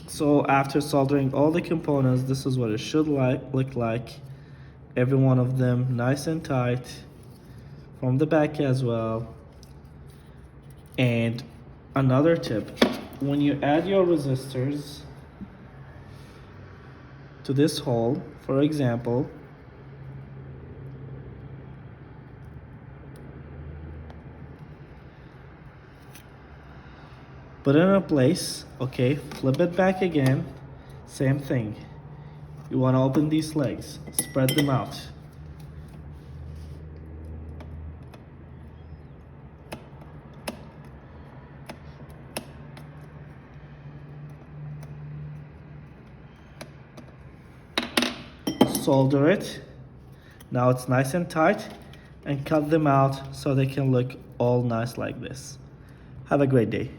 So after soldering all the components, this is what it should look like. Every one of them nice and tight from the back as well. And another tip, when you add your resistors to this hole, for example, put it in place, okay, flip it back again, same thing. You want to open these legs, spread them out. Solder it. Now it's nice and tight, and cut them out so they can look all nice like this. Have a great day.